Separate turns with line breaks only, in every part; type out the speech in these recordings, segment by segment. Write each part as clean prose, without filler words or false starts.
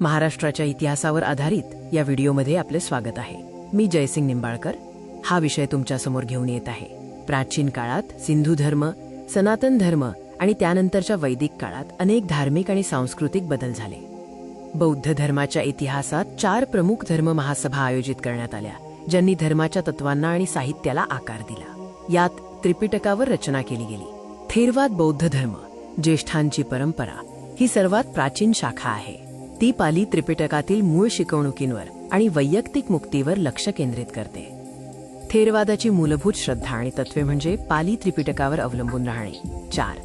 महाराष्ट्राच्या इतिहासावर आधारित या व्हिडिओमध्ये आपले स्वागत आहे। मी जयसिंग निंबाळकर हा विषय तुमच्यासमोर घेऊन येत आहे। प्राचीन काळात सिंधू धर्म, सनातन धर्म आणि त्यानंतरच्या वैदिक काळात अनेक धार्मिक आणि सांस्कृतिक बदल झाले। बौद्ध धर्माच्या इतिहासात 4 प्रमुख धर्म महासभा आयोजित करण्यात आल्या, ज्यांनी धर्माच्या तत्वांना आणि साहित्याला आकार दिला। यात त्रिपिटकावर रचना केली गेली। थेरवाद बौद्ध धर्म, ज्येष्ठांची परंपरा, ही सर्वात प्राचीन शाखा आहे। ती पाली त्रिपिटकातील मूळ शिकवणुकींवर आणि वैयक्तिक मुक्तीवर लक्ष केंद्रित करते। थेरवादाची मूलभूत श्रद्धा आणि तत्वे म्हणजे पाली त्रिपिटकावर अवलंबून राहणे, 4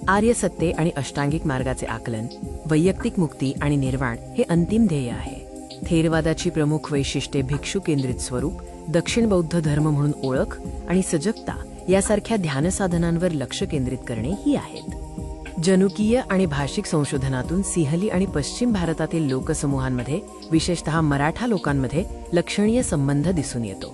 आर्य सत्य आणि अष्टांगिक मार्गाचे आकलन, वैयक्तिक मुक्ती आणि निर्वाण हे अंतिम ध्येय आहे। थेरवादाची प्रमुख वैशिष्ट्ये भिक्षू केंद्रित स्वरूप, दक्षिण बौद्ध धर्म म्हणून ओळख आणि सजगता यासारख्या ध्यानसाधनांवर लक्ष केंद्रित करणे ही आहेत। जनुकीय आणि भाषिक संशोधनातून सिंहली आणि पश्चिम भारतातील लोकसमूहांमध्ये, विशेषतः मराठा लोकांमध्ये लक्षणीय संबंध दिसून येतो।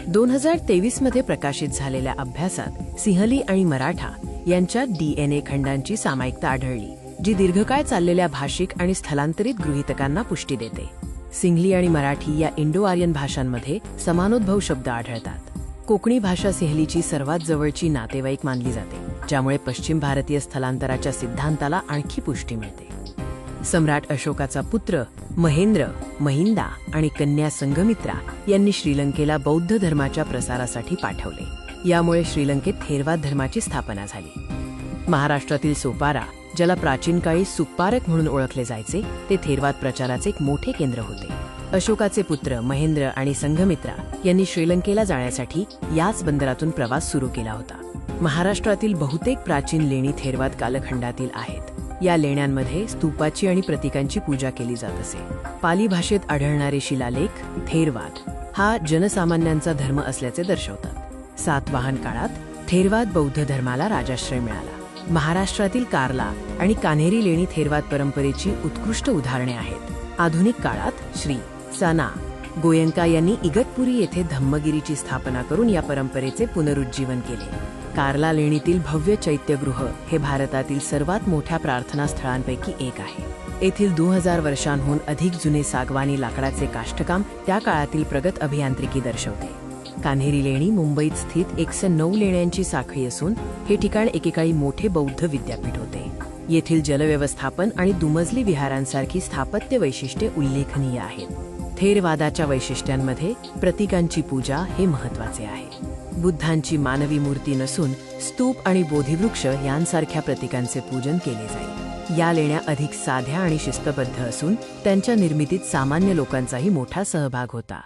2023 मध्ये प्रकाशित झालेल्या अभ्यासात सिंहली आणि मराठा यांच्या DNA खंडांची सामायिकता आढळली, जी दीर्घकाळ चाललेल्या भाषिक आणि स्थलांतरित गृहीतकांना पुष्टी देते। सिंहली आणि मराठी या इंडो आर्यन भाषांमध्ये समानोद्भव शब्द आढळतात। कोकणी भाषा सिंहलीची सर्वात जवळची नातेवाईक मानली जाते, ज्यामुळे पश्चिम भारतीय स्थलांतराच्या सिद्धांताला आणखी पुष्टी मिळते। सम्राट अशोकाचा पुत्र महेंद्र, महिंदा आणि कन्या संघमित्रा यांनी श्रीलंकेला बौद्ध धर्माच्या प्रसारासाठी पाठवले। यामुळे श्रीलंकेत थेरवाद धर्माची स्थापना झाली। महाराष्ट्रातील सोपारा, ज्याला प्राचीन काळी सुप्पारक म्हणून ओळखले जायचे, ते थेरवाद प्रचाराचे एक मोठे केंद्र होते। अशोकाचे पुत्र महेंद्र आणि संघमित्रा यांनी श्रीलंकेला जाण्यासाठी याच बंदरातून प्रवास सुरू केला होता। महाराष्ट्रातील बहुतेक प्राचीन लेणी थेरवाद कालखंडातील आहेत। या लेण्यांमध्ये स्तूपाची आणि प्रतीकांची पूजा केली जात असे। पाली भाषेत आढळणारे शिलालेख थेरवाद हा जनसामान्यांचा धर्म असल्याचे दर्शवतात। सातवाहन काळात थेरवाद बौद्ध धर्माला राजाश्रय मिळाला। महाराष्ट्रातील कार्ला आणि कान्हेरी लेणी थेरवाद परंपरेची उत्कृष्ट उदाहरणे आहेत। आधुनिक काळात श्री सना गोयंका यांनी इगतपुरी येथे धम्मगिरीची स्थापना करून या परंपरेचे पुनरुज्जीवन केले। कार्ला लेणीतील भव्य चैत्यगृह हे भारतातील सर्वात मोठ्या प्रार्थना स्थळांपैकी एक आहे। येथील 2000 वर्षांहून अधिक जुने सागवानी लाकडाचे काष्ठकाम त्या काळातील प्रगत अभियांत्रिकी दर्शवते। कान्हेरी लेणी मुंबईत स्थित 109 लेण्यांची साखळी असून हे ठिकाण एकेकाळी मोठे बौद्ध विद्यापीठ होते। येथील जलव्यवस्थापन आणि दुमजली विहारांसारखी स्थापत्य वैशिष्ट्ये उल्लेखनीय आहेत। थेरवादाच्या वैशिष्ट्यांमध्ये प्रतीकांची पूजा हे महत्त्वाचे आहे। बुद्धांची मानवी मूर्ती नसून स्तूप आणि बोधिवृक्ष यांसारख्या प्रतीकांचे पूजन केले जाईल। या लेण्या अधिक साध्या आणि शिस्तबद्ध असून त्यांच्या निर्मितीत सामान्य लोकांचाही मोठा सहभाग होता।